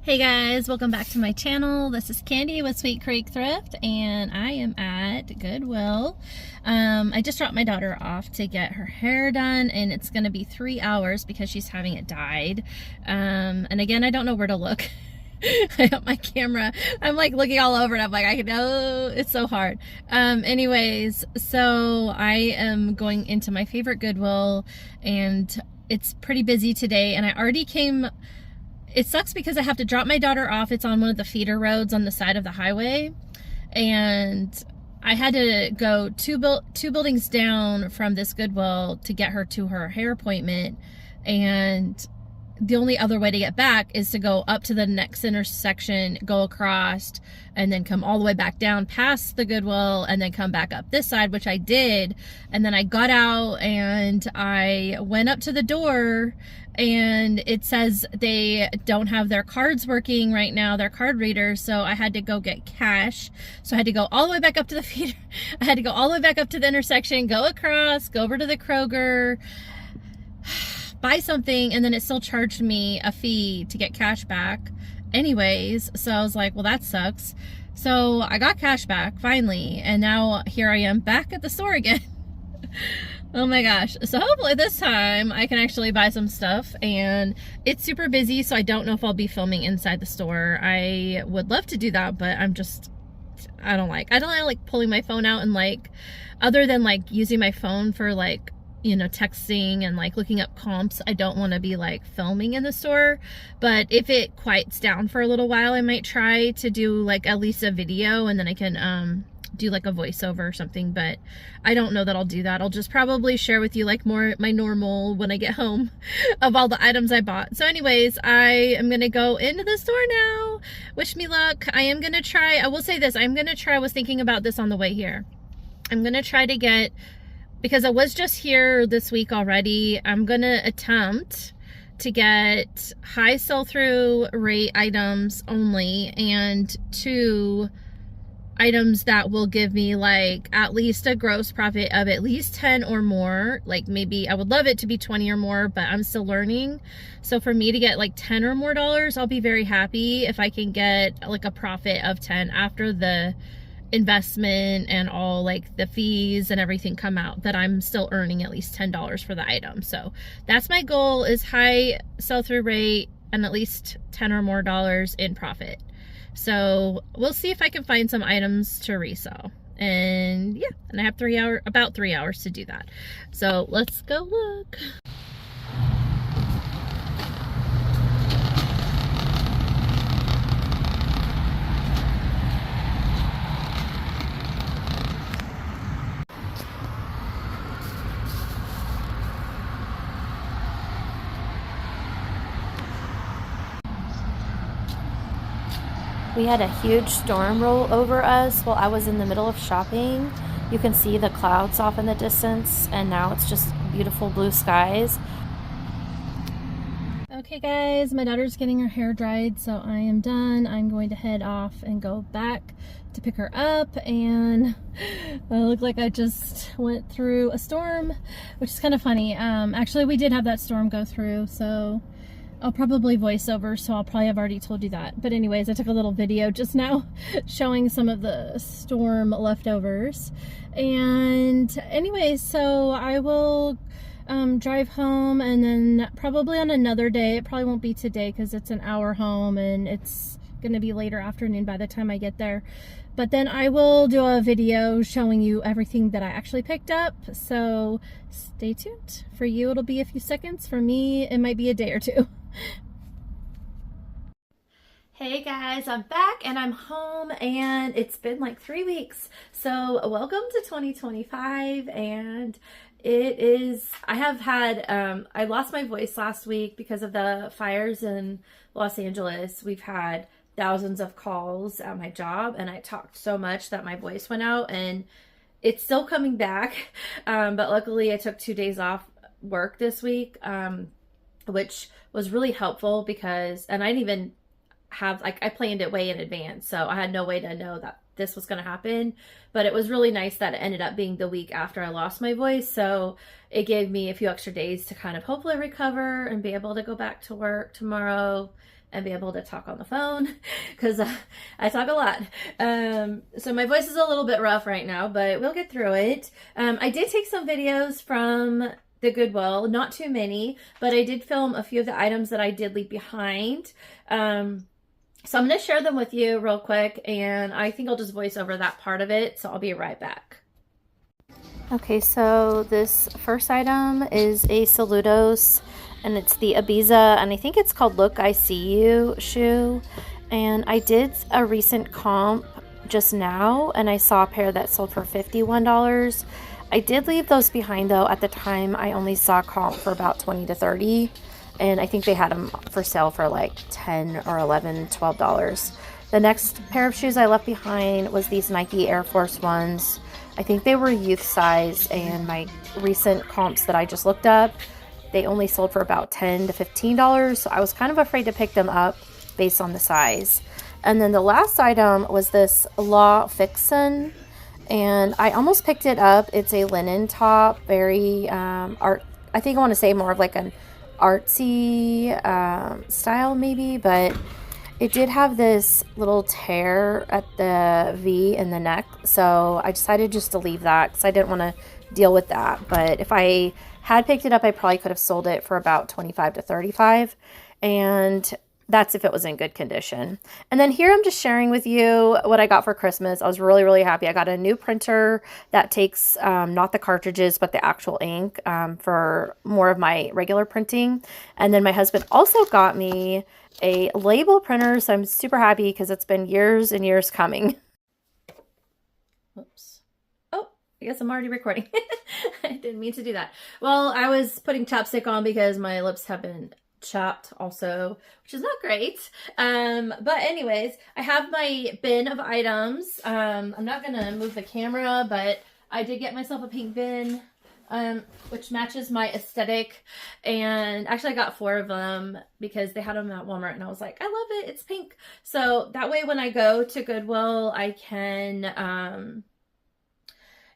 Hey guys, welcome back to my channel. This is Candi with SweetCreekThrift and I am at Goodwill. I just dropped my daughter off to get her hair done and it's going to be 3 hours because she's having it dyed. And again, I don't know where to look. I have my camera. I'm like looking all over and I'm like, I know it's so hard. Anyways, so I am going into my favorite Goodwill and it's pretty busy today and I already came. It sucks because I have to drop my daughter off. It's on one of the feeder roads on the side of the highway. And I had to go two buildings down from this Goodwill to get her to her hair appointment. And the only other way to get back is to go up to the next intersection, go across, and then come all the way back down past the Goodwill and then come back up this side, which I did. And then I got out and I went up to the door and it says they don't have their cards working right now, their card readers, so I had to go get cash. So I had to go all the way back up to the feeder. I had to go all the way back up to the intersection, go across, go over to the Kroger, buy something, and then it still charged me a fee to get cash back anyways. So I was like, well, that sucks. So I got cash back finally, and now here I am back at the store again. Oh my gosh. So hopefully this time I can actually buy some stuff, and it's super busy, so I don't know if I'll be filming inside the store. I would love to do that, but I don't like pulling my phone out and like, other than like using my phone for like, you know, texting and like looking up comps, I don't want to be like filming in the store. But if it quiets down for a little while, I might try to do like at least a video, and then I can do like a voiceover or something. But I don't know that I'll do that. I'll just probably share with you like more my normal when I get home of all the items I bought. So anyways, I am gonna go into the store now. Wish me luck. I will say this, I was thinking about this on the way here. I'm gonna try to get, because I was just here this week already, I'm gonna attempt to get high sell-through rate items only, and 2 items that will give me like at least a gross profit of at least 10 or more. Like maybe I would love it to be 20 or more, but I'm still learning. So for me to get like 10 or more dollars, I'll be very happy if I can get like a profit of 10 after the investment and all like the fees and everything come out, that I'm still earning at least $10 for the item. So that's my goal, is high sell-through rate and at least 10 or more dollars in profit. So we'll see if I can find some items to resell. And yeah, and I have about 3 hours to do that. So let's go look. We had a huge storm roll over us while I was in the middle of shopping. You can see the clouds off in the distance, and now it's just beautiful blue skies. Okay guys, my daughter's getting her hair dried, so I am done. I'm going to head off and go back to pick her up, and I look like I just went through a storm, which is kind of funny. Actually, we did have that storm go through, so I'll probably voice over, so I'll probably have already told you that. But anyways, I took a little video just now showing some of the storm leftovers. And anyways, so I will drive home, and then probably on another day, it probably won't be today because it's an hour home and it's gonna be later afternoon by the time I get there. But then I will do a video showing you everything that I actually picked up. So stay tuned. For you, it'll be a few seconds. For me, it might be a day or two. Hey guys, I'm back and I'm home, and it's been like 3 weeks. So welcome to 2025, and it is, I have had, I lost my voice last week because of the fires in Los Angeles. We've had thousands of calls at my job, and I talked so much that my voice went out, and it's still coming back. But luckily I took 2 days off work this week, which was really helpful because, and I didn't even have, like, I planned it way in advance, so I had no way to know that this was going to happen. But it was really nice that it ended up being the week after I lost my voice, so it gave me a few extra days to kind of hopefully recover and be able to go back to work tomorrow and be able to talk on the phone because I talk a lot. So my voice is a little bit rough right now, but we'll get through it. I did take some videos from the Goodwill, not too many, but I did film a few of the items that I did leave behind. So I'm going to share them with you real quick, and I think I'll just voice over that part of it, so I'll be right back. Okay, so this first item is a Saludos, and it's the Ibiza, and I think it's called Look I See You shoe. And I did a recent comp just now, and I saw a pair that sold for $51. I did leave those behind though. At the time, I only saw comp for about 20 to 30, and I think they had them for sale for like 10 or 11, $12. The next pair of shoes I left behind was these Nike Air Force Ones. I think they were youth size, and my recent comps that I just looked up, they only sold for about $10 to $15, so I was kind of afraid to pick them up based on the size. And then the last item was this La Fixin', and I almost picked it up. It's a linen top, very art. I think I want to say more of like an artsy style maybe, but it did have this little tear at the V in the neck, so I decided just to leave that because I didn't want to deal with that. But if I had picked it up, I probably could have sold it for about 25 to 35, and that's if it was in good condition. And then here I'm just sharing with you what I got for Christmas. I was really, really happy. I got a new printer that takes not the cartridges, but the actual ink for more of my regular printing. And then my husband also got me a label printer, so I'm super happy because it's been years and years coming. Oops. Oh, I guess I'm already recording. I didn't mean to do that. Well, I was putting chapstick on because my lips have been chapped also, which is not great. But anyways, I have my bin of items. I'm not gonna move the camera, but I did get myself a pink bin, which matches my aesthetic. And actually I got 4 of them because they had them at Walmart, and I was like, I love it, it's pink. So that way when I go to Goodwill, I can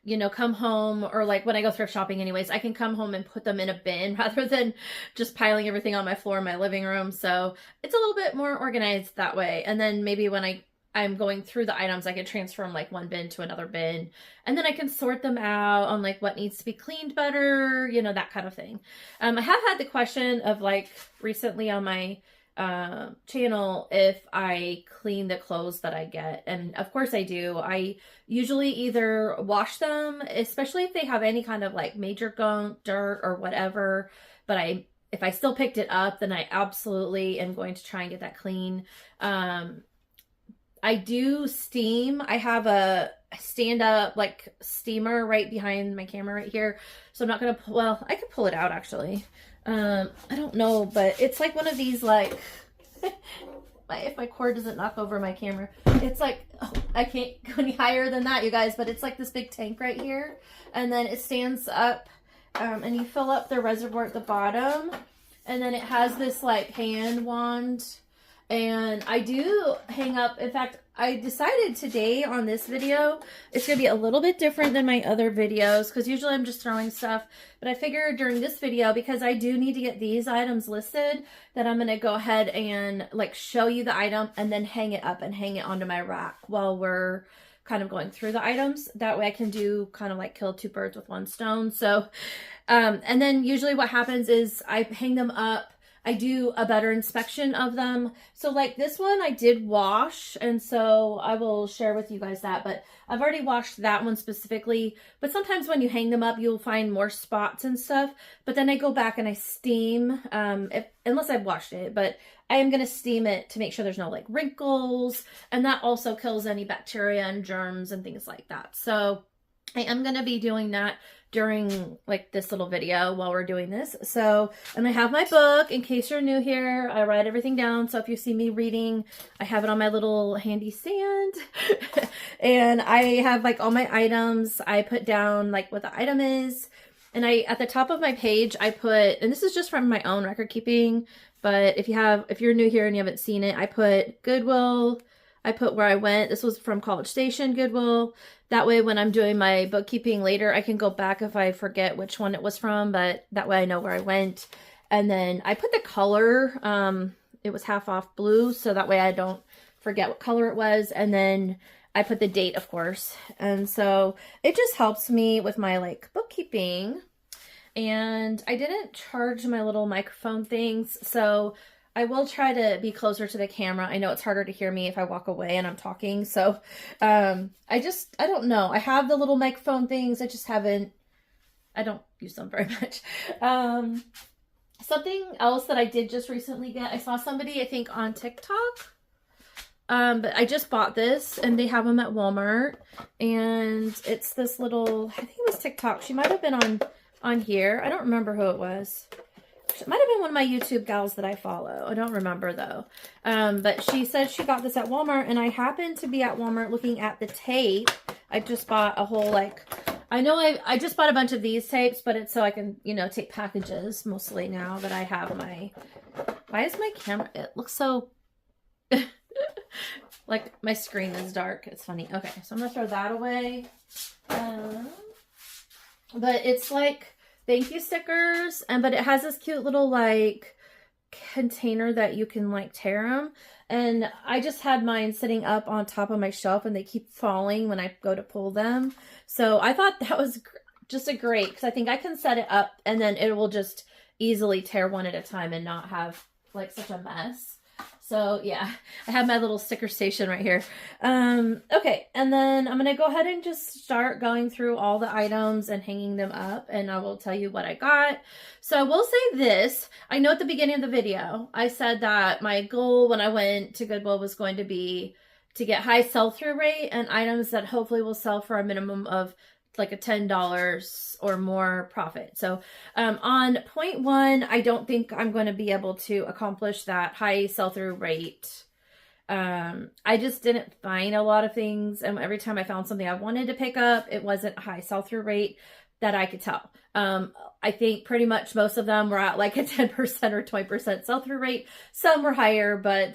you know, come home, or like when I go thrift shopping anyways, I can come home and put them in a bin rather than just piling everything on my floor in my living room. So it's a little bit more organized that way. And then maybe when I'm going through the items, I can transfer from like one bin to another bin, and then I can sort them out on like what needs to be cleaned better, you know, that kind of thing. I have had the question of like recently on my channel if I clean the clothes that I get, and of course I do. I usually either wash them, especially if they have any kind of like major gunk, dirt or whatever, but if I still picked it up, then I absolutely am going to try and get that clean. I do steam. I have a stand-up like steamer right behind my camera right here, so I'm not gonna well, I could pull it out actually. I don't know, but it's like one of these like if my cord doesn't knock over my camera, it's like, oh, I can't go any higher than that, you guys, but it's like this big tank right here, and then it stands up, and you fill up the reservoir at the bottom, and then it has this like hand wand. And I do hang up, in fact, I decided today on this video, it's going to be a little bit different than my other videos, because usually I'm just throwing stuff, but I figured during this video, because I do need to get these items listed, that I'm going to go ahead and like show you the item and then hang it up and hang it onto my rack while we're kind of going through the items. That way I can do kind of like kill 2 birds with 1 stone. So, and then usually what happens is I hang them up, I do a better inspection of them. So like this one I did wash, and so I will share with you guys that, but I've already washed that one specifically. But sometimes when you hang them up, you'll find more spots and stuff, but then I go back and I steam, unless I've washed it, but I am going to steam it to make sure there's no like wrinkles, and that also kills any bacteria and germs and things like that. So I am going to be doing that during like this little video while we're doing this. So, and I have my book in case you're new here. I write everything down, so if you see me reading, I have it on my little handy stand. And I have like all my items. I put down like what the item is, and at the top of my page I put, and this is just from my own record keeping, but if you're new here and you haven't seen it, I put Goodwill, I put where I went. This was from College Station, Goodwill. That way when I'm doing my bookkeeping later, I can go back if I forget which one it was from, but that way I know where I went. And then I put the color, it was half off blue, so that way I don't forget what color it was. And then I put the date, of course. And so it just helps me with my like bookkeeping. And I didn't charge my little microphone things, so I will try to be closer to the camera. I know it's harder to hear me if I walk away and I'm talking. So I don't know. I have the little microphone things. I don't use them very much. Something else that I did just recently get, I saw somebody, I think on TikTok, but I just bought this and they have them at Walmart, and it's this little, I think it was TikTok. She might have been on here. I don't remember who it was. It might have been one of my YouTube gals that I follow. I don't remember though. But she said she got this at Walmart, and I happened to be at Walmart looking at the tape. I just bought a whole, like, I just bought a bunch of these tapes, but it's so I can, you know, tape packages mostly now that I have my, why is my camera, it looks so, like my screen is dark. It's funny. Okay, so I'm going to throw that away. But it's like thank you stickers, but it has this cute little like container that you can like tear them, and I just had mine sitting up on top of my shelf and they keep falling when I go to pull them. So I thought that was just a great, because I think I can set it up and then it will just easily tear one at a time and not have like such a mess. So yeah, I have my little sticker station right here. Okay, and then I'm going to go ahead and just start going through all the items and hanging them up, and I will tell you what I got. So I will say this. I know at the beginning of the video, I said that my goal when I went to Goodwill was going to be to get high sell-through rate and items that hopefully will sell for a minimum of like a $10 or more profit. So on point one, I don't think I'm going to be able to accomplish that high sell-through rate. I just didn't find a lot of things, and every time I found something I wanted to pick up, it wasn't a high sell-through rate that I could tell. I think pretty much most of them were at like a 10% or 20% sell-through rate. Some were higher, but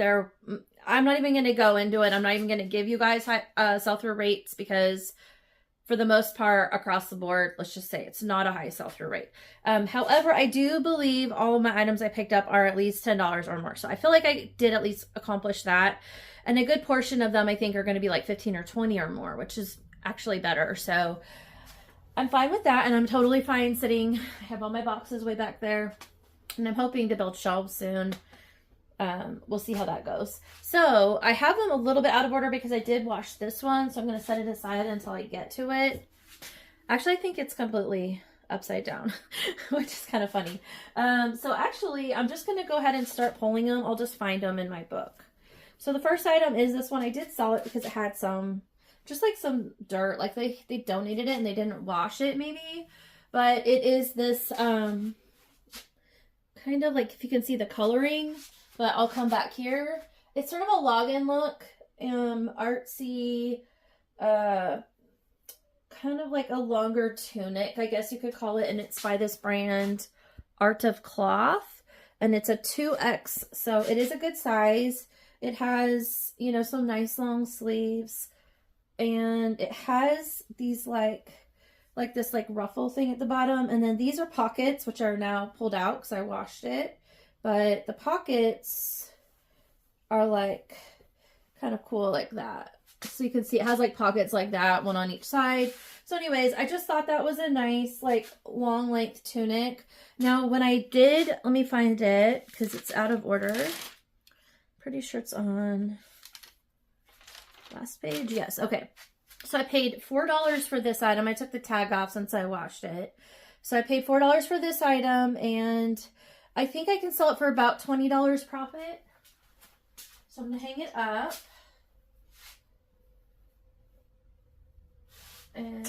I'm not even going to go into it. I'm not even going to give you guys high sell-through rates, because for the most part, across the board, let's just say it's not a high sell-through rate. However, I do believe all of my items I picked up are at least $10 or more. So I feel like I did at least accomplish that. And a good portion of them, I think, are going to be like 15 or 20 or more, which is actually better. So I'm fine with that. And I'm totally fine sitting. I have all my boxes way back there. And I'm hoping to build shelves soon. We'll see how that goes. So I have them a little bit out of order because I did wash this one. So I'm going to set it aside until I get to it. Actually, I think it's completely upside down, which is kind of funny. So actually, I'm just going to go ahead and start pulling them. I'll just find them in my book. So the first item is this one. I did sell it because it had some, just like some dirt. Like they donated it and they didn't wash it maybe. But it is this kind of like, if you can see the coloring. But I'll come back here. It's sort of a login look, artsy, kind of like a longer tunic, I guess you could call it. And it's by this brand, Art of Cloth. And it's a 2X, so it is a good size. It has, you know, some nice long sleeves. And it has these like this like ruffle thing at the bottom. And then these are pockets, which are now pulled out because I washed it. But the pockets are like kind of cool like that. So you can see it has like pockets like that, one on each side. So anyways, I just thought that was a nice like long length tunic. Now when I did, let me find it because it's out of order. Pretty sure it's on last page. Yes. Okay. So I paid $4 for this item. I took the tag off since I washed it. So I paid $4 for this item, and I think I can sell it for about $20 profit. So I'm going to hang it up. And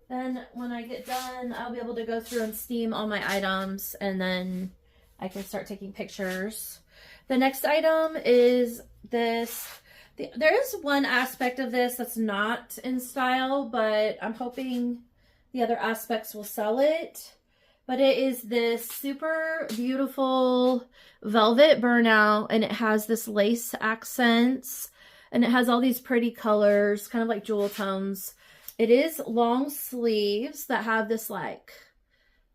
then when I get done, I'll be able to go through and steam all my items, and then I can start taking pictures. The next item is this. There is one aspect of this that's not in style, but I'm hoping the other aspects will sell it. But it is this super beautiful velvet burnout, and it has this lace accents, and it has all these pretty colors, kind of like jewel tones. It is long sleeves that have this like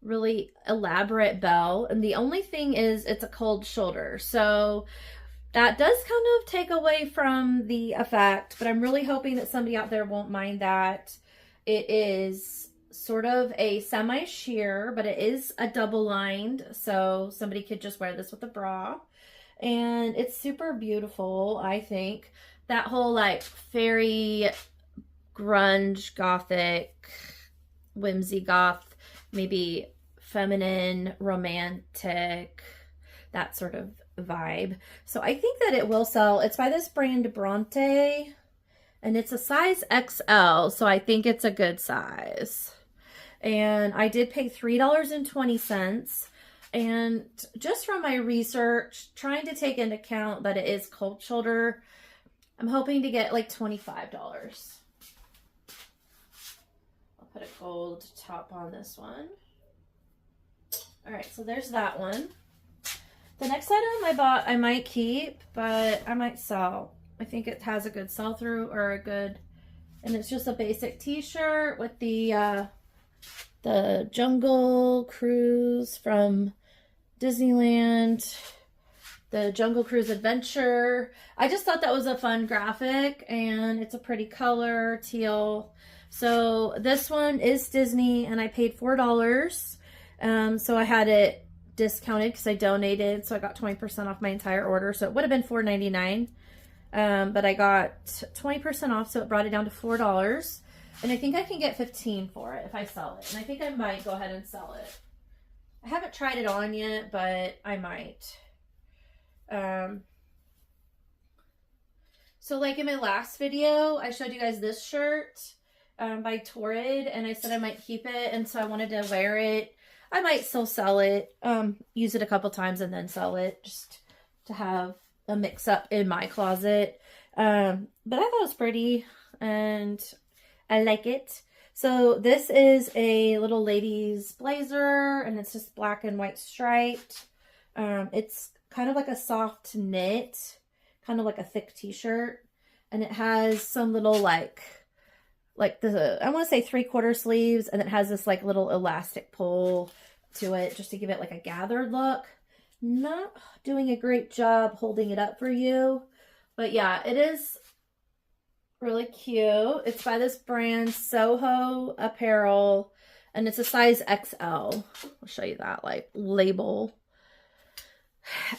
really elaborate bell. And the only thing is it's a cold shoulder. So that does kind of take away from the effect, but I'm really hoping that somebody out there won't mind that. It is sort of a semi-sheer, but it is a double lined, so somebody could just wear this with a bra. And it's super beautiful, I think. That whole like fairy, grunge, gothic, whimsy goth, maybe feminine, romantic, that sort of vibe. So I think that it will sell. It's by this brand Bronte, and it's a size XL, so I think it's a good size. And I did pay $3.20. And just from my research, trying to take into account that it is cold shoulder, I'm hoping to get like $25. I'll put a gold top on this one. All right, so there's that one. The next item I bought, I might keep, but I might sell. I think it has a good sell-through, or a good, and it's just a basic t-shirt with the Jungle Cruise from Disneyland, the Jungle Cruise Adventure. I just thought that was a fun graphic, and it's a pretty color, teal. So this one is Disney, and I paid $4. So I had it discounted because I donated, so I got 20% off my entire order. So it would have been $4.99, but I got 20% off, so it brought it down to $4. And I think I can get $15 for it if I sell it. And I think I might go ahead and sell it. I haven't tried it on yet, but I might. So like in my last video, I showed you guys this shirt by Torrid, and I said I might keep it, and so I wanted to wear it. I might still sell it, use it a couple times and then sell it, just to have a mix up in my closet. But I thought it was pretty, and I like it. So this is a little lady's blazer, and it's just black and white striped. It's kind of like a soft knit, kind of like a thick t-shirt, and it has some little like I want to say 3/4 sleeves, and it has this like little elastic pull to it just to give it like a gathered look. Not doing a great job holding it up for you, but yeah, it is really cute. It's by this brand Soho Apparel, and it's a size XL. I'll show you that like label.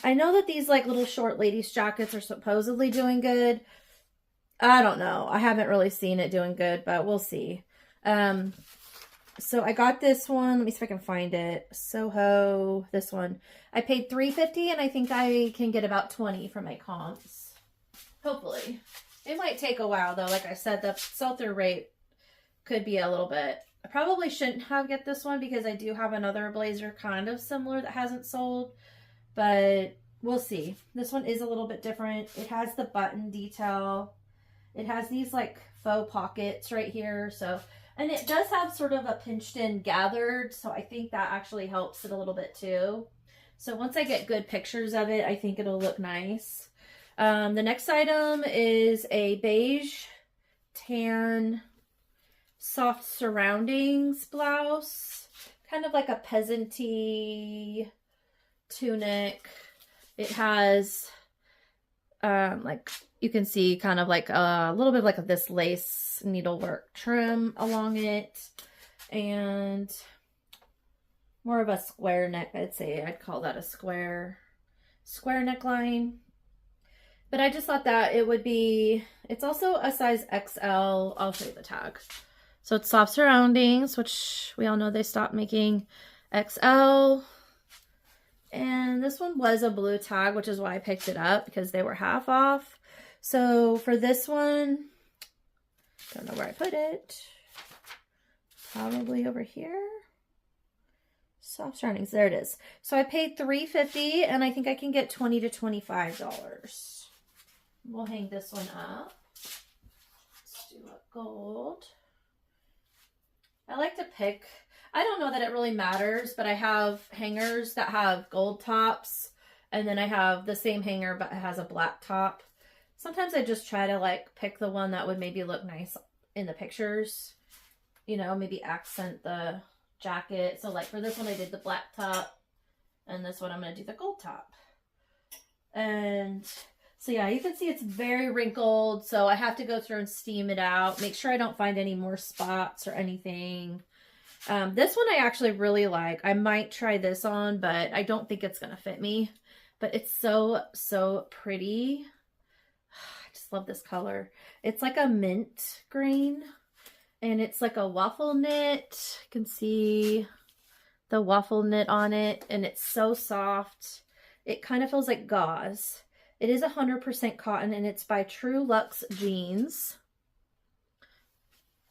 I know that these like little short ladies jackets are supposedly doing good. I don't know. I haven't really seen it doing good, but we'll see. So I got this one. Let me see if I can find it. Soho, this one. I paid $3.50, and I think I can get about 20 from my comps. Hopefully. It might take a while, though. Like I said, the sell-through rate could be a little bit. I probably shouldn't have get this one because I do have another blazer kind of similar that hasn't sold, but we'll see. This one is a little bit different. It has the button detail. It has these like faux pockets right here. So, and it does have sort of a pinched in gathered. So I think that actually helps it a little bit too. So once I get good pictures of it, I think it'll look nice. The next item is a beige tan soft surroundings blouse. Kind of like a peasant-y tunic. It has like you can see kind of like a little bit like this lace needlework trim along it, and more of a square neck. I'd say I'd call that a square neckline. But I just thought that it would be, it's also a size XL. I'll show you the tag. So it's soft surroundings, which we all know they stopped making XL. And this one was a blue tag, which is why I picked it up, because they were half off. So for this one, don't know where I put it. Probably over here. Soft surroundings, there it is. So I paid $3.50, and I think I can get $20 to $25. We'll hang this one up. Let's do a gold. I like to pick, I don't know that it really matters, but I have hangers that have gold tops, and then I have the same hanger but it has a black top. Sometimes I just try to like pick the one that would maybe look nice in the pictures, you know, maybe accent the jacket. So like for this one, I did the black top, and this one I'm going to do the gold top. And so yeah, you can see it's very wrinkled. So I have to go through and steam it out. Make sure I don't find any more spots or anything. This one I actually really like. I might try this on, but I don't think it's going to fit me. But it's so, so pretty. I just love this color. It's like a mint green. And it's like a waffle knit. You can see the waffle knit on it. And it's so soft. It kind of feels like gauze. It is 100% cotton, and it's by True Luxe Jeans.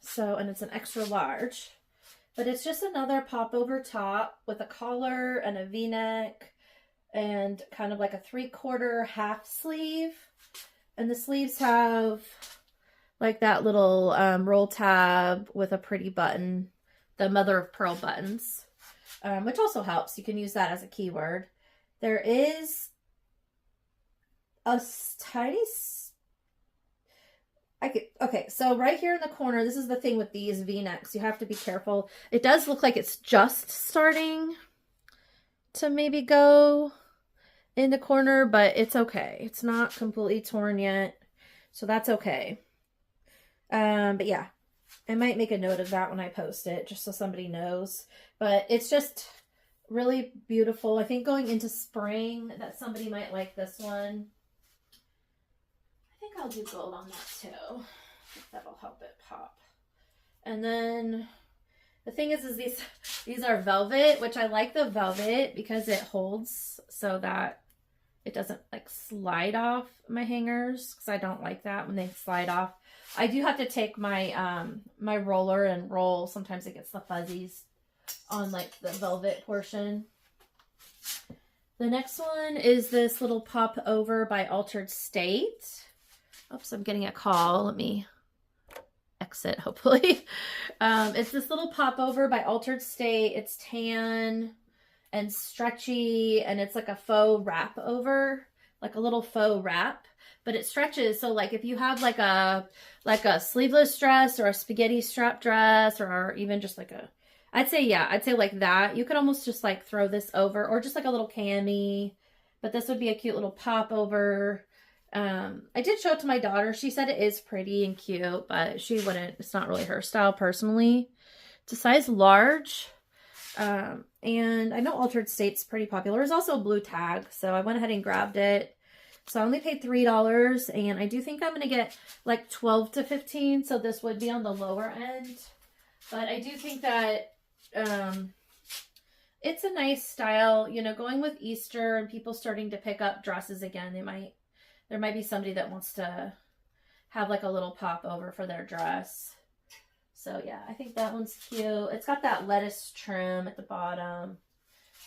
So, and it's an extra large. But it's just another popover top with a collar and a V-neck and kind of like a 3/4 half sleeve. And the sleeves have like that little roll tab with a pretty button, the mother of pearl buttons, which also helps. You can use that as a keyword. There is a tiny, okay, so right here in the corner, this is the thing with these V-necks. You have to be careful. It does look like it's just starting to maybe go in the corner, but it's okay. It's not completely torn yet, so that's okay. But yeah, I might make a note of that when I post it, just so somebody knows. But it's just really beautiful. I think going into spring that somebody might like this one. I think I'll do gold on that too. That'll help it pop. And then the thing is these are velvet, which I like the velvet because it holds so that it doesn't like slide off my hangers, because I don't like that when they slide off. I do have to take my my roller and roll. Sometimes it gets the fuzzies on like the velvet portion. The next one is this little pop over by Altered State. Oops, I'm getting a call. Let me exit, hopefully. It's this little pop over by Altered State. It's tan and stretchy, and it's like a faux wrap over, like a little faux wrap, but it stretches. So like if you have like a sleeveless dress or a spaghetti strap dress, or even just like a, I'd say like that, you could almost just like throw this over, or just like a little cami, but this would be a cute little pop over. I did show it to my daughter. She said it is pretty and cute, but she wouldn't, it's not really her style personally. It's a size large. And I know Altered State's pretty popular. There's also a blue tag, so I went ahead and grabbed it. So I only paid $3, and I do think I'm going to get like 12 to 15, so this would be on the lower end. But I do think that it's a nice style, you know, going with Easter and people starting to pick up dresses again. There might be somebody that wants to have like a little pop over for their dress. So yeah, I think that one's cute. It's got that lettuce trim at the bottom.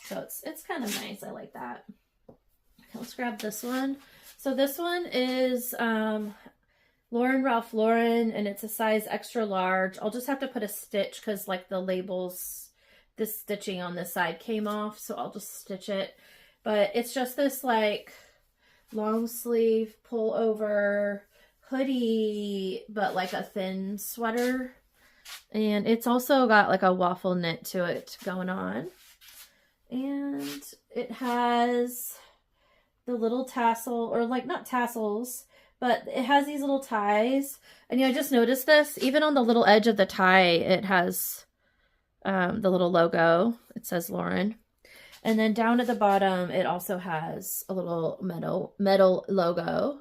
So it's kind of nice. I like that. Okay, let's grab this one. So this one is Ralph Lauren, and it's a size extra large. I'll just have to put a stitch because like the labels, this stitching on this side came off, so I'll just stitch it. But it's just this like long sleeve pull over hoodie, but like a thin sweater. And it's also got like a waffle knit to it going on. And it has the little tassel, or like not tassels, but it has these little ties. And you know, I just noticed this, even on the little edge of the tie, it has the little logo. It says Lauren. And then down at the bottom, it also has a little metal logo.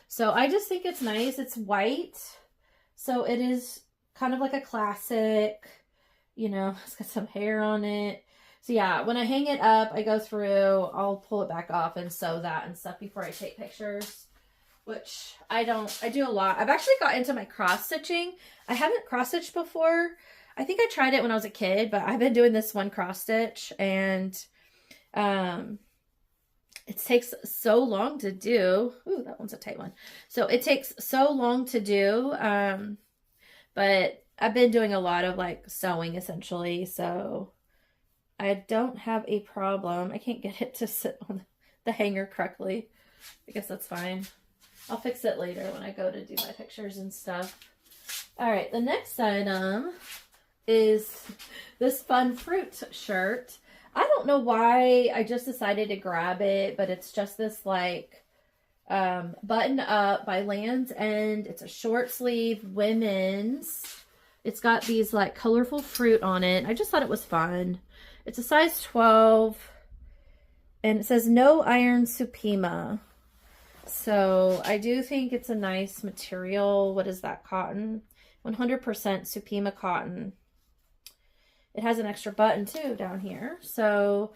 So I just think it's nice. It's white. So it is kind of like a classic, you know, it's got some hair on it. So yeah, when I hang it up, I go through, I'll pull it back off and sew that and stuff before I take pictures, which I do a lot. I've actually got into my cross stitching. I haven't cross stitched before. I think I tried it when I was a kid, but I've been doing this one cross stitch, and it takes so long to do. Ooh, that one's a tight one. So it takes so long to do. But I've been doing a lot of like sewing essentially, so I don't have a problem. I can't get it to sit on the hanger correctly. I guess that's fine. I'll fix it later when I go to do my pictures and stuff. All right, the next item is this fun fruit shirt. I don't know why I just decided to grab it, but it's just this like button up by Land's End. It's a short sleeve women's. It's got these like colorful fruit on it. I just thought it was fun. It's a size 12 and it says no iron Supima. So I do think it's a nice material. What is that? Cotton? 100% Supima cotton. It has an extra button too down here. So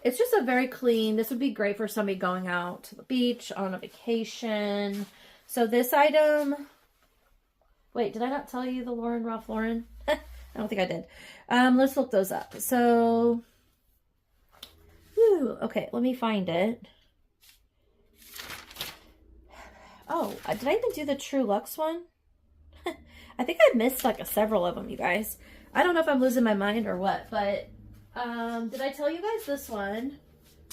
it's just a very clean, this would be great for somebody going out to the beach on a vacation. So this item, wait, did I not tell you the Ralph Lauren? I don't think I did. Let's look those up. So, whew, okay, let me find it. Oh, did I even do the True Luxe one? I think I missed like several of them, you guys. I don't know if I'm losing my mind or what, but did I tell you guys this one?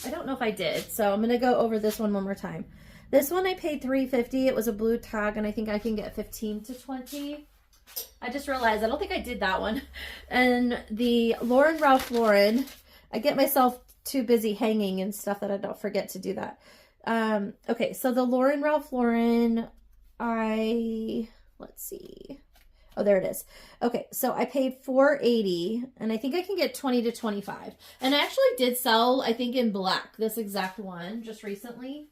I don't know if I did, so I'm going to go over this one more time. This one I paid $3.50. It was a blue tag, and I think I can get 15 to 20. I just realized I don't think I did that one. And the Ralph Lauren, I get myself too busy hanging and stuff that I don't forget to do that. Okay, so the Ralph Lauren, let's see. Oh, there it is. Okay, so I paid $4.80, and I think I can get 20 to 25. And I actually did sell, I think, in black, this exact one just recently.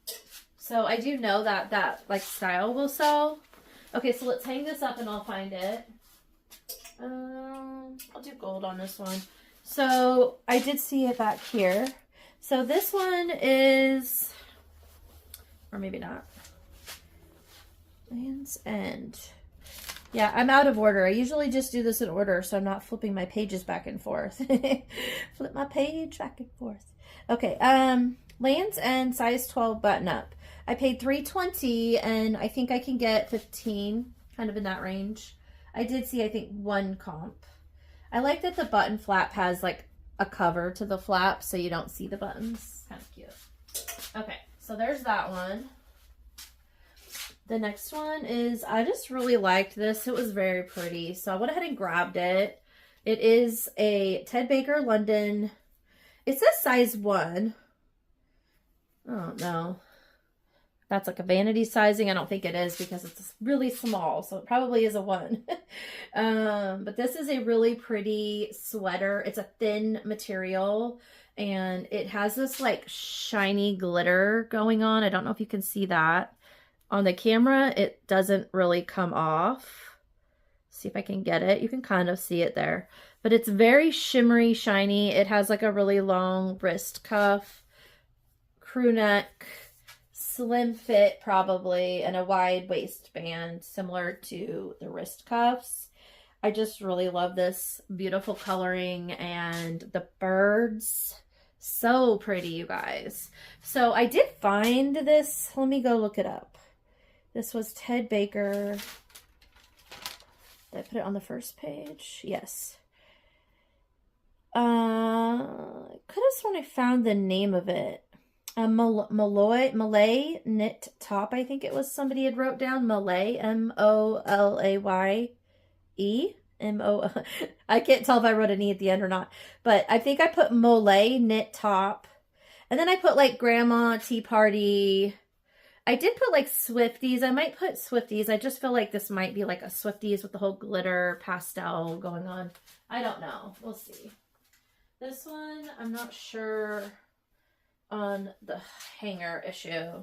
So I do know that that like style will sell. Okay, so let's hang this up and I'll find it. I'll do gold on this one. So I did see it back here. So this one is, or maybe not. Land's End. Yeah, I'm out of order. I usually just do this in order, so I'm not flipping my pages back and forth. Flip my page back and forth. Okay, Land's End, size 12 button up. I paid $3.20, and I think I can get 15, kind of in that range. I did see, I think, one comp. I like that the button flap has like a cover to the flap, so you don't see the buttons. Kind of cute. Okay, so there's that one. The next one is, I just really liked this. It was very pretty, so I went ahead and grabbed it. It is a Ted Baker London. It says size 1. I don't know. That's like a vanity sizing. I don't think it is because it's really small, so it probably is a 1. But this is a really pretty sweater. It's a thin material, and it has this like shiny glitter going on. I don't know if you can see that. On the camera, it doesn't really come off. See if I can get it. You can kind of see it there. But it's very shimmery, shiny. It has like a really long wrist cuff, crew neck, slim fit probably, and a wide waistband similar to the wrist cuffs. I just really love this beautiful coloring and the birds. So pretty, you guys. So I did find this. Let me go look it up. This was Ted Baker. Did I put it on the first page? Yes. I could have sworn I found the name of it. Malay knit top, I think it was somebody had wrote down. Malay, M-O-L-A-Y-E. M-O. I can't tell if I wrote an E at the end or not. But I think I put Malay knit top. And then I put like Grandma Tea Party. I did put like Swifties. I might put Swifties. I just feel like this might be like a Swifties with the whole glitter pastel going on. I don't know. We'll see. This one, I'm not sure on the hanger issue.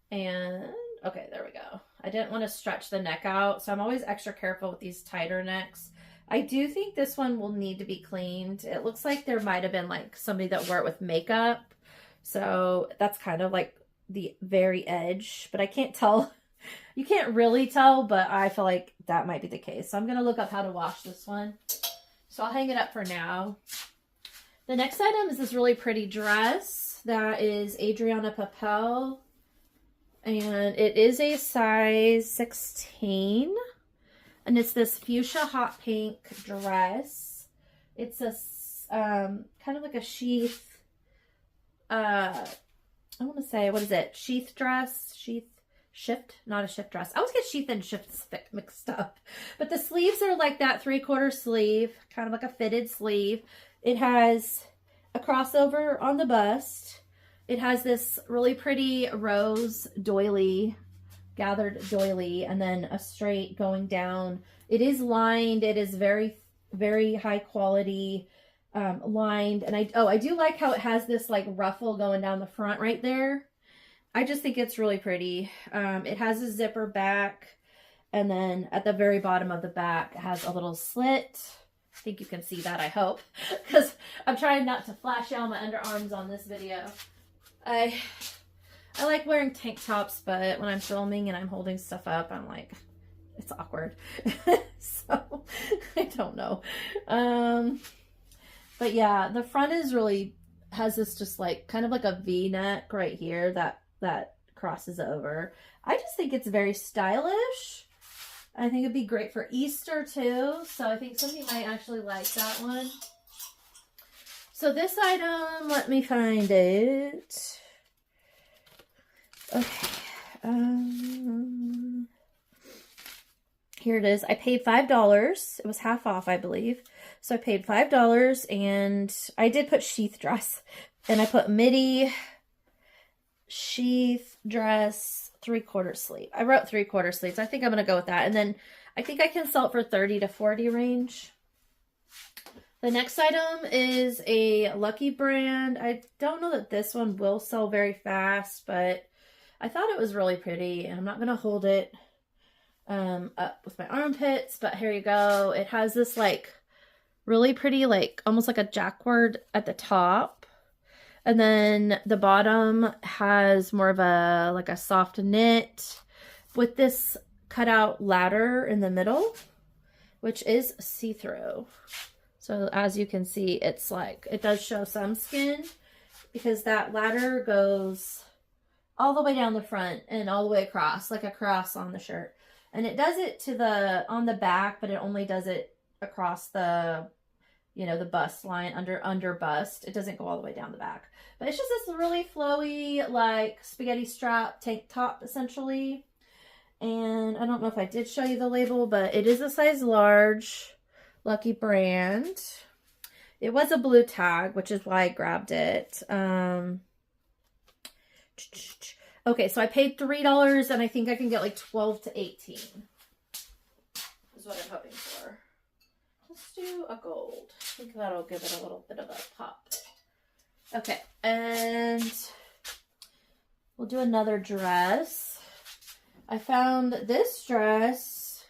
And, okay, there we go. I didn't want to stretch the neck out, so I'm always extra careful with these tighter necks. I do think this one will need to be cleaned. It looks like there might have been like somebody that wore it with makeup. So that's kind of like the very edge, but I can't tell. You can't really tell, but I feel like that might be the case. So I'm going to look up how to wash this one. So I'll hang it up for now. The next item is this really pretty dress that is Adriana Papel, and it is a size 16, and it's this fuchsia hot pink dress. It's a kind of like a sheath, I want to say, what is it? Sheath dress, sheath shift, not a shift dress. I always get sheath and shift mixed up. But the sleeves are like that 3/4 sleeve, kind of like a fitted sleeve. It has a crossover on the bust. It has this really pretty rose doily, gathered doily, and then a straight going down. It is lined. It is very, very high quality lined. And I do like how it has this like ruffle going down the front right there. I just think it's really pretty. It has a zipper back, and then at the very bottom of the back, it has a little slit. I think you can see that, I hope, because I'm trying not to flash out my underarms on this video. I like wearing tank tops, but when I'm filming and I'm holding stuff up, I'm like, it's awkward. So, I don't know. But yeah, the front is really, has this just like, kind of like a V-neck right here that crosses over. I just think it's very stylish. I think it'd be great for Easter too. So I think somebody might actually like that one. So this item, let me find it. Okay. Here it is. I paid $5. It was half off, I believe. So I paid $5, and I did put sheath dress. And I put midi, sheath dress, 3/4 sleeve. I wrote 3/4 sleeves. I think I'm going to go with that. And then I think I can sell it for 30 to 40 range. The next item is a Lucky brand. I don't know that this one will sell very fast, but I thought it was really pretty, and I'm not going to hold it up with my armpits, but here you go. It has this like really pretty, like almost like a jacquard at the top, and then the bottom has more of a like a soft knit with this cutout ladder in the middle, which is see-through. So as you can see, it's like, it does show some skin because that ladder goes all the way down the front and all the way across, like a cross on the shirt. And it does it to the, on the back, but it only does it across the, you know, the bust line, under bust. It doesn't go all the way down the back. But it's just this really flowy, like spaghetti strap tank top, essentially. And I don't know if I did show you the label, but it is a size large, Lucky brand. It was a blue tag, which is why I grabbed it. Okay, so I paid $3, and I think I can get like 12 to 18. Is what I'm hoping for. Let's do a gold. I think that'll give it a little bit of a pop. Okay, and we'll do another dress. I found this dress.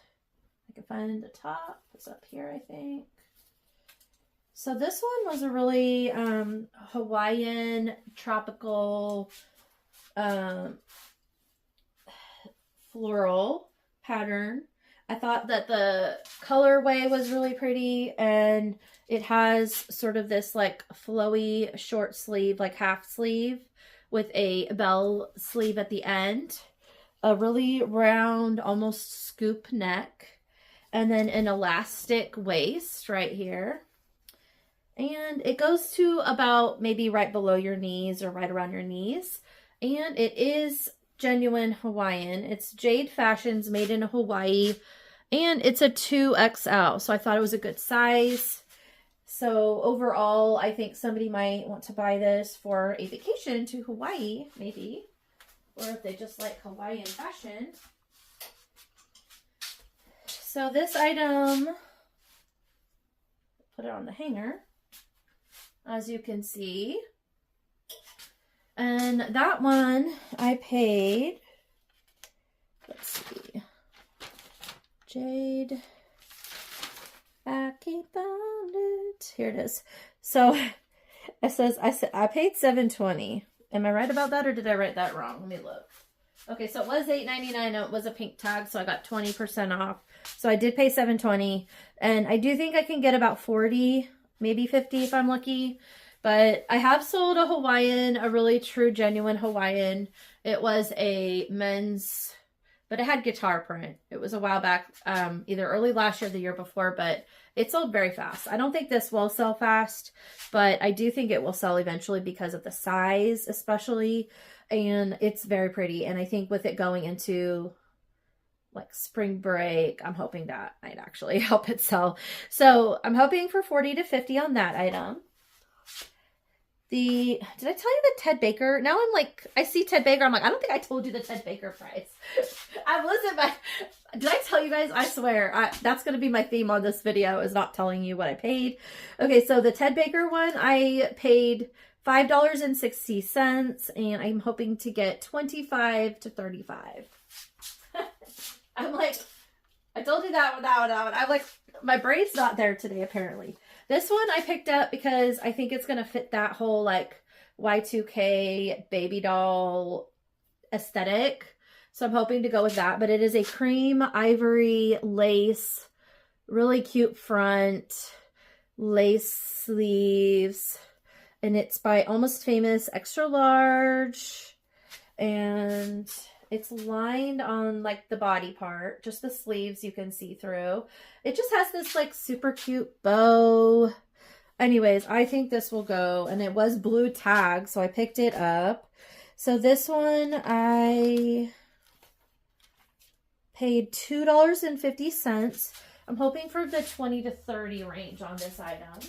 I can find the top. It's up here, I think. So this one was a really Hawaiian tropical floral pattern. I thought that the colorway was really pretty, and it has sort of this like flowy short sleeve, like half sleeve with a bell sleeve at the end, a really round, almost scoop neck, and then an elastic waist right here. And it goes to about maybe right below your knees or right around your knees. And it is genuine Hawaiian. It's Jade Fashions, made in Hawaii. And it's a 2XL. So I thought it was a good size. So overall, I think somebody might want to buy this for a vacation to Hawaii, maybe. Or if they just like Hawaiian fashion. So this item, put it on the hanger, as you can see. And that one I paid, let's see, Jade, I keep on it. Here it is. So it says, I paid $7.20. Am I right about that, or did I write that wrong? Let me look. Okay, so it was $8.99. It was a pink tag, so I got 20% off. So I did pay $7.20, and I do think I can get about 40, maybe 50 if I'm lucky. But I have sold a Hawaiian, a really true, genuine Hawaiian. It was a men's, but it had guitar print. It was a while back, either early last year or the year before, but it sold very fast. I don't think this will sell fast, but I do think it will sell eventually because of the size, especially. and it's very pretty. And I think with it going into like spring break, I'm hoping that might actually help it sell. So I'm hoping for 40 to 50 on that item. Did I tell you the Ted Baker? Now I'm like, I see Ted Baker. I'm like, I don't think I told you the Ted Baker price. I wasn't, did I tell you guys? I swear, that's going to be my theme on this video, is not telling you what I paid. Okay, so the Ted Baker one, I paid $5.60, and I'm hoping to get 25 to 35. I'm like, I told you that one. I'm like, my brain's not there today, apparently. This one I picked up because I think it's going to fit that whole like Y2K baby doll aesthetic. So I'm hoping to go with that. But it is a cream ivory lace, really cute front, lace sleeves. And it's by Almost Famous, extra large. And it's lined on like the body part, just the sleeves you can see through. It just has this like super cute bow. Anyways, I think this will go, and it was blue tag, so I picked it up. So this one I paid $2.50. I'm hoping for the 20 to 30 range on this item.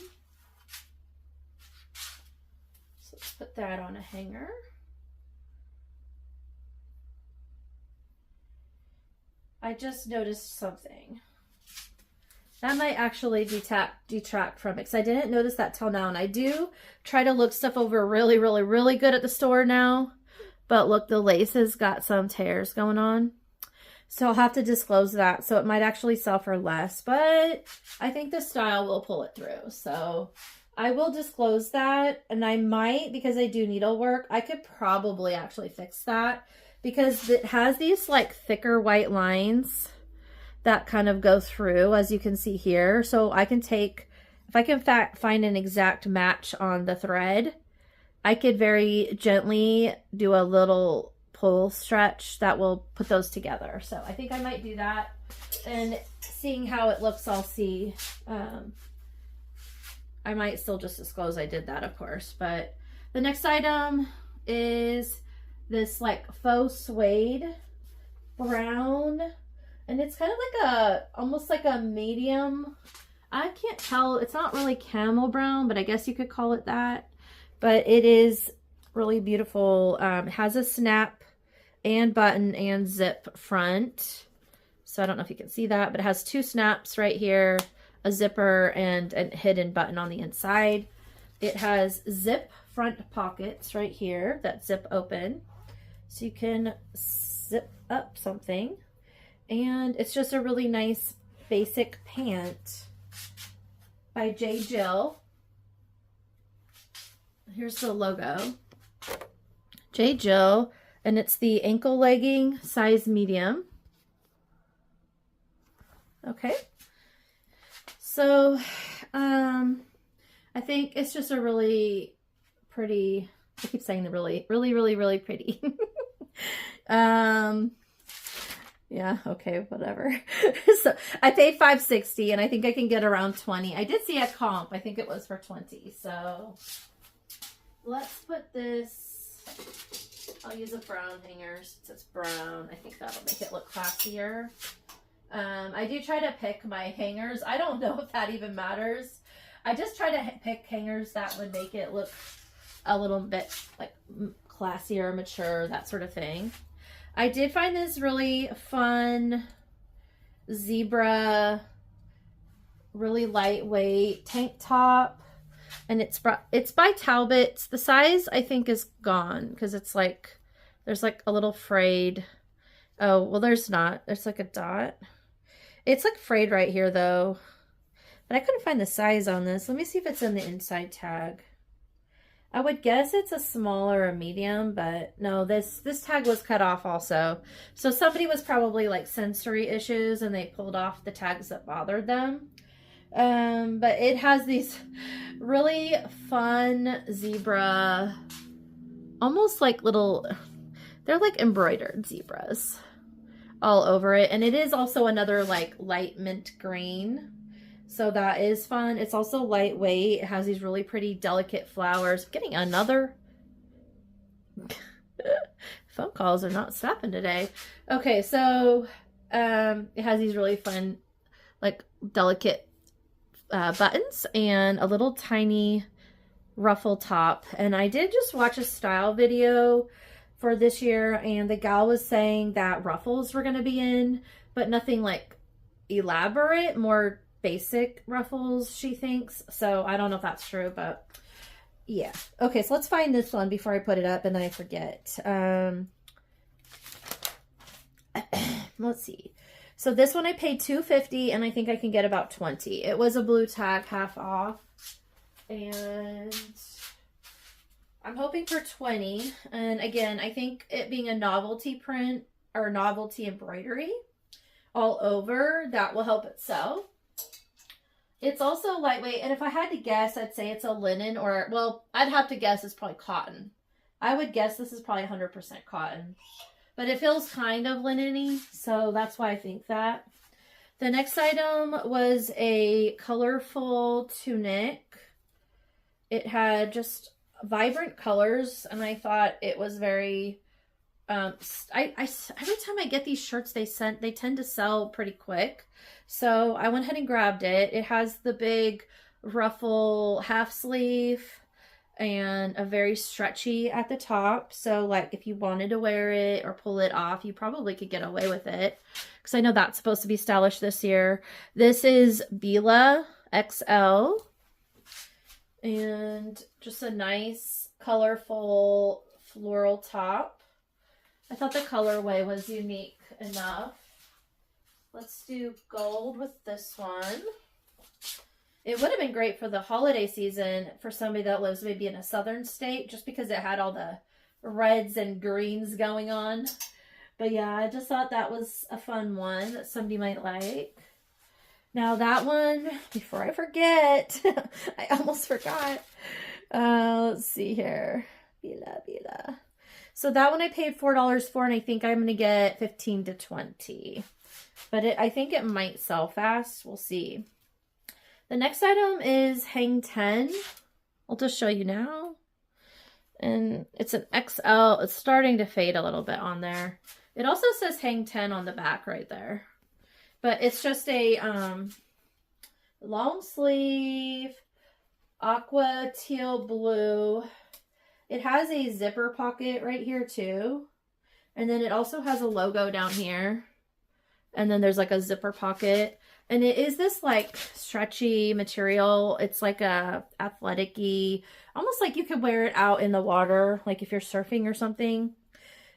So let's put that on a hanger. I just noticed something. That might actually detract from it, because I didn't notice that till now. And I do try to look stuff over really, really, really good at the store now. But look, the lace has got some tears going on. So I'll have to disclose that. So it might actually sell for less. But I think the style will pull it through. So I will disclose that. And I might, because I do needlework, I could probably actually fix that. Because it has these like thicker white lines that kind of go through, as you can see here. So I can take, if I can find an exact match on the thread, I could very gently do a little pull stretch that will put those together. So I think I might do that, and seeing how it looks, I'll see. I might still just disclose I did that, of course. But the next item is this like faux suede brown, and it's kind of like almost like a medium, I can't tell, it's not really camel brown, but I guess you could call it that. But it is really beautiful. It has a snap and button and zip front, so I don't know if you can see that, but it has two snaps right here, a zipper, and a hidden button on the inside. It has zip front pockets right here that zip open, so you can zip up something. And it's just a really nice basic pant by J. Jill. Here's the logo. J. Jill, and it's the ankle legging, size medium. Okay. So, I think it's just a really pretty, I keep saying the really pretty. Yeah, okay, whatever. So I paid $5.60, and I think I can get around 20. I did see a comp. I think it was for 20. So let's put this, I'll use a brown hanger since it's brown. I think that'll make it look classier. I do try to pick my hangers. I don't know if that even matters. I just try to pick hangers that would make it look a little bit like classier, mature, that sort of thing. I did find this really fun zebra, really lightweight tank top, and it's by Talbot. The size I think is gone because it's like there's like a little frayed. Oh, well, there's not. There's like a dot. It's like frayed right here though, but I couldn't find the size on this. Let me see if it's in the inside tag. I would guess it's a small or a medium, but no, this tag was cut off also. So somebody was probably like sensory issues and they pulled off the tags that bothered them. But it has these really fun zebra, almost like little, they're like embroidered zebras all over it. And it is also another like light mint green. So that is fun. It's also lightweight. It has these really pretty delicate flowers. I'm getting another Phone calls are not stopping today. Okay, so it has these really fun, like delicate buttons and a little tiny ruffle top. And I did just watch a style video for this year, and the gal was saying that ruffles were going to be in, but nothing like elaborate, more basic ruffles, she thinks. So I don't know if that's true, but yeah. Okay, so let's find this one before I put it up and then I forget. Let's see. So this one I paid $2.50 and I think I can get about 20. It was a blue tag, half off. And I'm hoping for 20. And again, I think it being a novelty print or novelty embroidery all over, that will help it sell. It's also lightweight, and if I had to guess, I'd say it's a linen, or, well, I'd have to guess it's probably cotton. I would guess this is probably 100% cotton. But it feels kind of linen-y, so that's why I think that. The next item was a colorful tunic. It had just vibrant colors, and I thought it was very... every time I get these shirts they tend to sell pretty quick. So I went ahead and grabbed it. It has the big ruffle half sleeve and a very stretchy at the top. So like if you wanted to wear it or pull it off, you probably could get away with it. Because I know that's supposed to be stylish this year. This is Bila XL. And just a nice, colorful floral top. I thought the colorway was unique enough. Let's do gold with this one. It would have been great for the holiday season for somebody that lives maybe in a southern state, just because it had all the reds and greens going on. But yeah, I just thought that was a fun one that somebody might like. Now that one, before I forget, I almost forgot. Let's see here. Bila. So that one I paid $4 for, and I think I'm going to get 15 to 20. But I think it might sell fast. We'll see. The next item is Hang 10. I'll just show you now. And it's an XL. It's starting to fade a little bit on there. It also says Hang 10 on the back right there. But it's just a long sleeve, aqua teal blue. It has a zipper pocket right here too. And then it also has a logo down here. And then there's like a zipper pocket. And it is this like stretchy material. It's like a athletic-y, almost like you could wear it out in the water, like if you're surfing or something.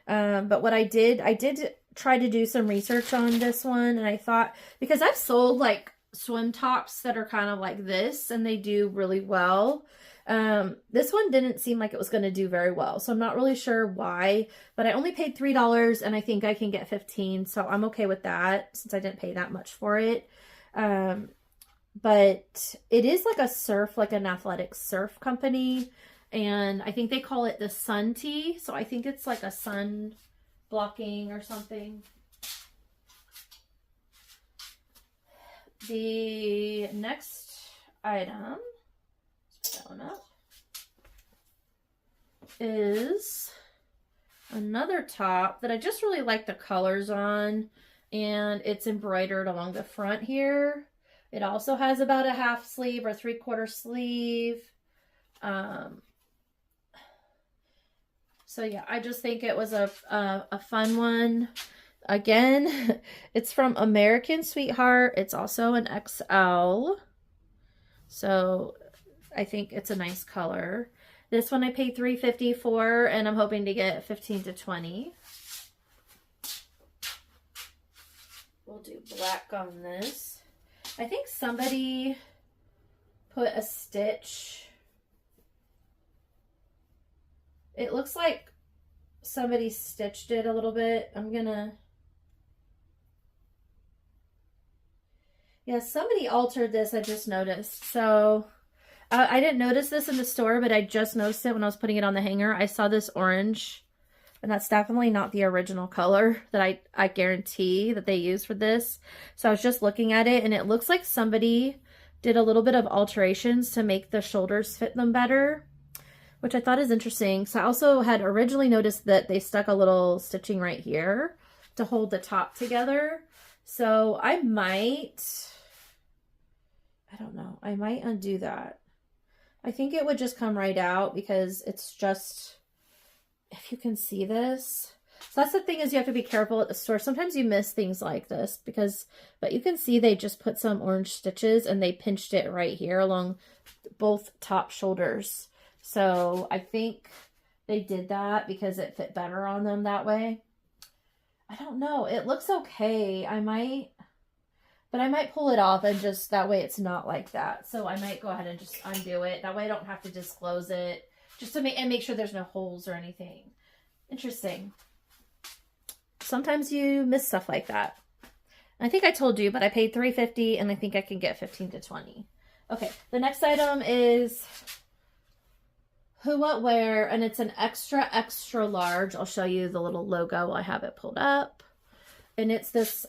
But what I did try to do some research on this one. And I thought, because I've sold like swim tops that are kind of like this and they do really well. This one didn't seem like it was going to do very well, so I'm not really sure why, but I only paid $3 and I think I can get 15, so I'm okay with that since I didn't pay that much for it. But it is like a surf, like an athletic surf company, and I think they call it the sun tee, so I think it's like a sun blocking or something. The next item, that one up, is another top that I just really like the colors on, and it's embroidered along the front here. It also has about a half sleeve or 3/4 sleeve. So yeah, I just think it was a fun one. Again, it's from American Sweetheart. It's also an XL. So I think it's a nice color. This one I paid $3.50 for, and I'm hoping to get 15 to 20. We'll do black on this. I think somebody put a stitch. It looks like somebody stitched it a little bit. Yeah, somebody altered this, I just noticed. So I didn't notice this in the store, but I just noticed it when I was putting it on the hanger. I saw this orange, and that's definitely not the original color that I guarantee that they used for this. So I was just looking at it, and it looks like somebody did a little bit of alterations to make the shoulders fit them better, which I thought is interesting. So I also had originally noticed that they stuck a little stitching right here to hold the top together. So I don't know, I might undo that. I think it would just come right out because it's just, if you can see this. So that's the thing, is you have to be careful at the store. Sometimes you miss things like this but you can see they just put some orange stitches and they pinched it right here along both top shoulders. So I think they did that because it fit better on them that way. I don't know. It looks okay. I might pull it off and just, that way it's not like that. So I might go ahead and just undo it. That way I don't have to disclose it, just to make sure there's no holes or anything. Interesting. Sometimes you miss stuff like that. I think I told you, but I paid $3.50 and I think I can get 15 to 20. Okay, the next item is Who What Wear, and it's an extra, extra large. I'll show you the little logo. I have it pulled up. And it's this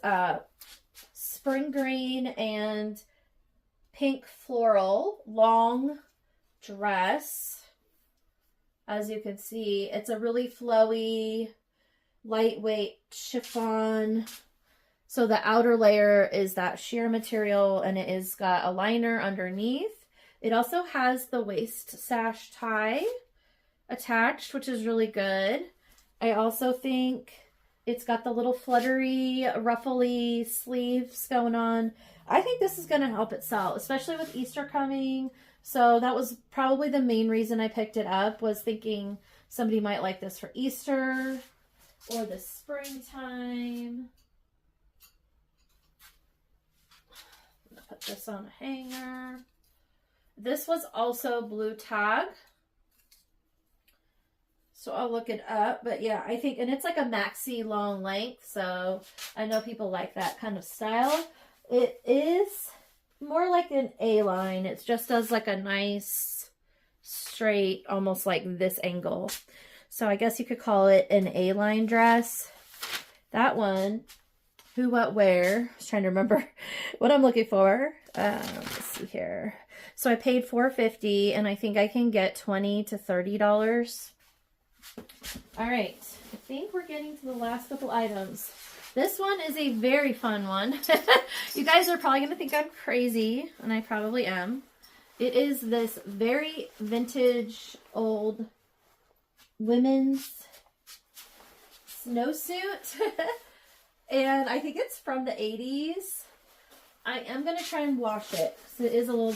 spring green and pink floral long dress. As you can see, it's a really flowy, lightweight chiffon. So the outer layer is that sheer material, and it is got a liner underneath. It also has the waist sash tie attached, which is really good. I also think it's got the little fluttery, ruffly sleeves going on. I think this is going to help it sell, especially with Easter coming. So that was probably the main reason I picked it up, was thinking somebody might like this for Easter or the springtime. I'm going to put this on a hanger. This was also blue tag. So I'll look it up, but yeah, I think, and it's like a maxi long length, so I know people like that kind of style. It is more like an A-line. It just does like a nice straight, almost like this angle. So I guess you could call it an A-line dress. That one, Who What Wear, I was trying to remember what I'm looking for. Let's see here. So I paid $4.50 and I think I can get $20 to $30. All right, I think we're getting to the last couple items. This one is a very fun one. You guys are probably going to think I'm crazy, and I probably am. It is this very vintage old women's snowsuit. And I think it's from the 80s. I am going to try and wash it, because it is a little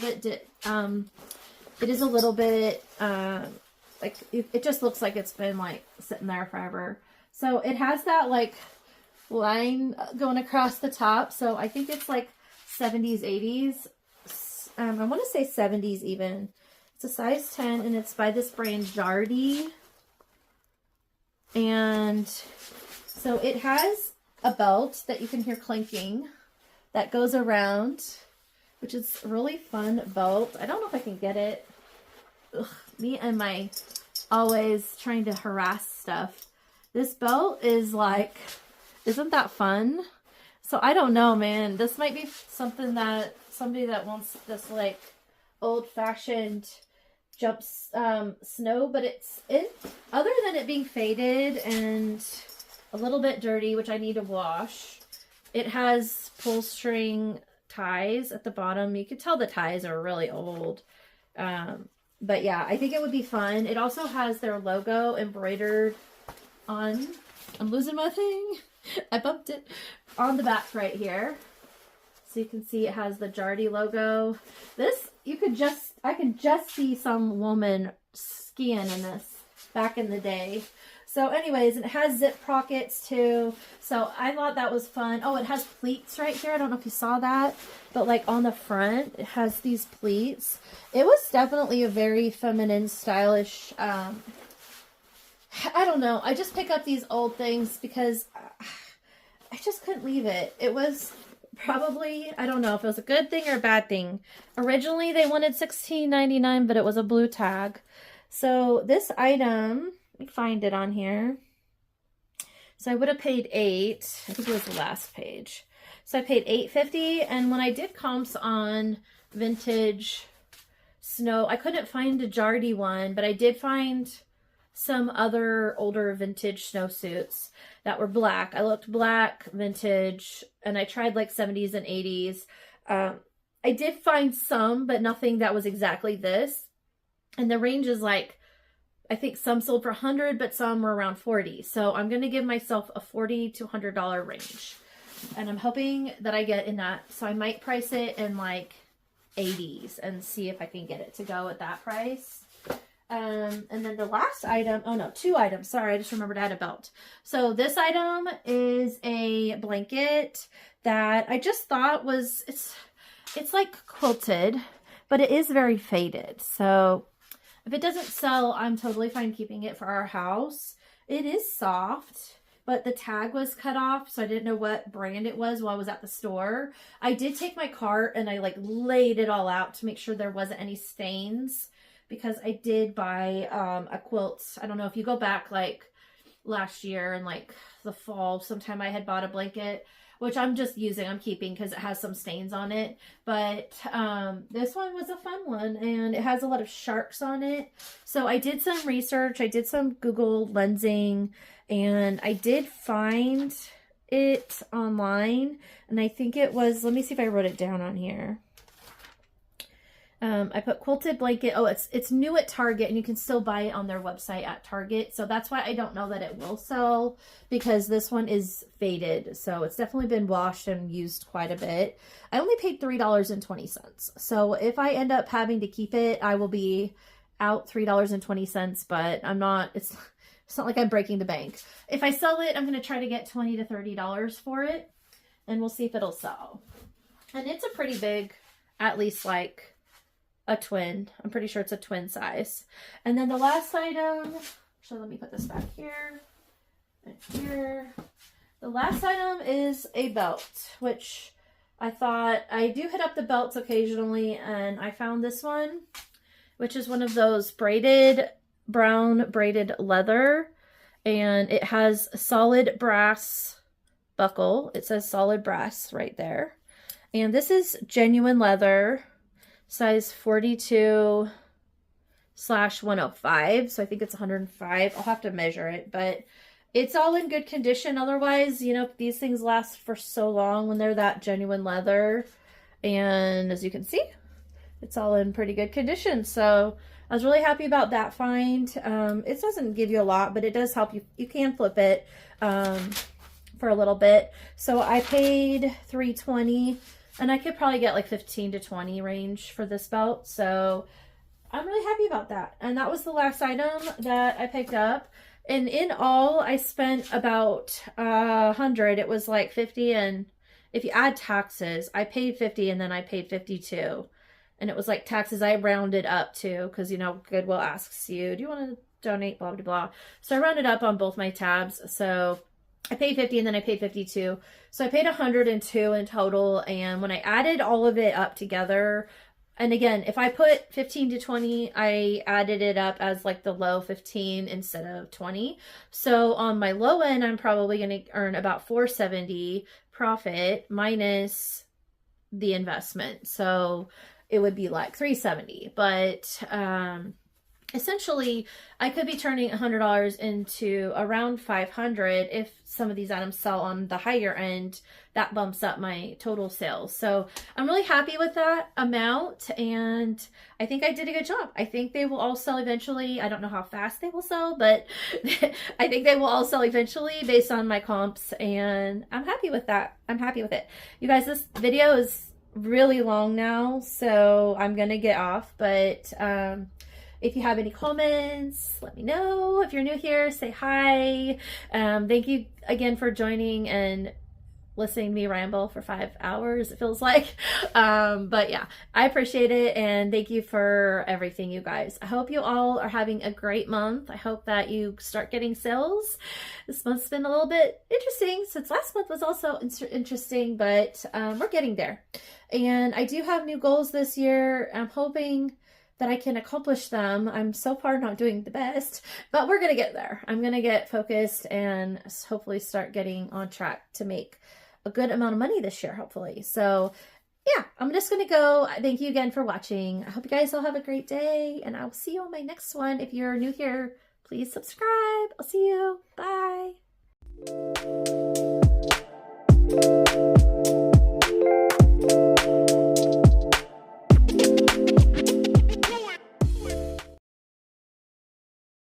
bit, like, it just looks like it's been, like, sitting there forever. So it has that, like, line going across the top. So I think it's, like, 70s, 80s. I want to say 70s even. It's a size 10, and it's by this brand, Jardy. And so it has a belt that you can hear clinking that goes around, which is a really fun belt. I don't know if I can get it. Ugh, me and my always trying to harass stuff. This belt is like, isn't that fun? So I don't know, man. This might be something that somebody that wants this like old-fashioned jumps snow, but other than it being faded and a little bit dirty, which I need to wash, it has pull string ties at the bottom. You could tell the ties are really old. But yeah, I think it would be fun. It also has their logo embroidered on, I'm losing my thing. I bumped it on the back right here. So you can see it has the Jardy logo. This, I could just see some woman skiing in this back in the day. So anyways, it has zip pockets too. So I thought that was fun. Oh, it has pleats right here. I don't know if you saw that, but like on the front, it has these pleats. It was definitely a very feminine, stylish, I don't know. I just pick up these old things because I just couldn't leave it. It was probably, I don't know if it was a good thing or a bad thing. Originally, they wanted $16.99, but it was a blue tag. So this item, let me find it on here. So I would have paid $8. I think it was the last page. So I paid $8.50, and when I did comps on vintage snow. I couldn't find a Jardy one, but I did find some other older vintage snowsuits that were black. I looked black, vintage, and I tried like 70s and 80s. I did find some, but nothing that was exactly this. And the range is like, I think some sold for $100, but some were around $40. So I'm going to give myself a $40 to $100 range. And I'm hoping that I get in that. So I might price it in like 80s and see if I can get it to go at that price. And then the last item, oh no, 2 items. Sorry, I just remembered I had a belt. So this item is a blanket that I just thought was, it's like quilted, but it is very faded. So if it doesn't sell, I'm totally fine keeping it for our house. It is soft, but the tag was cut off, so I didn't know what brand it was while I was at the store. I did take my cart and I like laid it all out to make sure there wasn't any stains, because I did buy a quilt. I don't know if you go back like last year and like the fall, sometime I had bought a blanket, which I'm just using, I'm keeping because it has some stains on it. But this one was a fun one, and it has a lot of sharks on it. So I did some research, I did some Google lensing, and I did find it online. And I think it was, let me see if I wrote it down on here. I put quilted blanket. Oh, it's new at Target, and you can still buy it on their website at Target. So that's why I don't know that it will sell, because this one is faded. So it's definitely been washed and used quite a bit. I only paid $3.20. So if I end up having to keep it, I will be out $3.20, but I'm not, it's not like I'm breaking the bank. If I sell it, I'm going to try to get $20 to $30 for it, and we'll see if it'll sell. And it's a pretty big, at least like a twin. I'm pretty sure it's a twin size. And then the last item, so let me put this back here and here. The last item is a belt, which I thought, I do hit up the belts occasionally, and I found this one, which is one of those braided, brown braided leather, and it has a solid brass buckle. It says solid brass right there. And this is genuine leather, size 42/105. So I think it's 105. I'll have to measure it, but it's all in good condition. Otherwise, you know, these things last for so long when they're that genuine leather. And as you can see, it's all in pretty good condition. So I was really happy about that find. It doesn't give you a lot, but it does help you. You can flip it for a little bit. So I paid $3.20. And I could probably get like 15 to 20 range for this belt. So I'm really happy about that. And that was the last item that I picked up. And in all, I spent about $100. It was like 50. And if you add taxes, I paid 50 and then I paid 52. And it was like taxes I rounded up to, because, you know, Goodwill asks you, do you want to donate, blah, blah, blah. So I rounded up on both my tabs. So I paid 50 and then I paid 52. So I paid 102 in total. And when I added all of it up together, and again, if I put 15 to 20, I added it up as like the low 15 instead of 20. So on my low end, I'm probably going to earn about $470 profit minus the investment. So it would be like $370. But essentially, I could be turning $100 into around $500 if some of these items sell on the higher end. That bumps up my total sales. So I'm really happy with that amount, and I think I did a good job. I think they will all sell eventually. I don't know how fast they will sell, but I think they will all sell eventually based on my comps, and I'm happy with that. I'm happy with it. You guys, this video is really long now, so I'm gonna get off, but if you have any comments, let me know. If you're new here, say hi. Thank you again for joining and listening to me ramble for 5 hours, it feels like. But yeah, I appreciate it, and thank you for everything, you guys. I hope you all are having a great month. I hope that you start getting sales. This month's been a little bit interesting, since last month was also interesting, but we're getting there. And I do have new goals this year. I'm hoping that I can accomplish them. I'm so far not doing the best, but we're gonna get there. I'm gonna get focused and hopefully start getting on track to make a good amount of money this year, hopefully. So yeah, I'm just going to go. Thank you again for watching. I hope you guys all have a great day, and I will see you on my next one. If you're new here, please subscribe. I'll see you. Bye.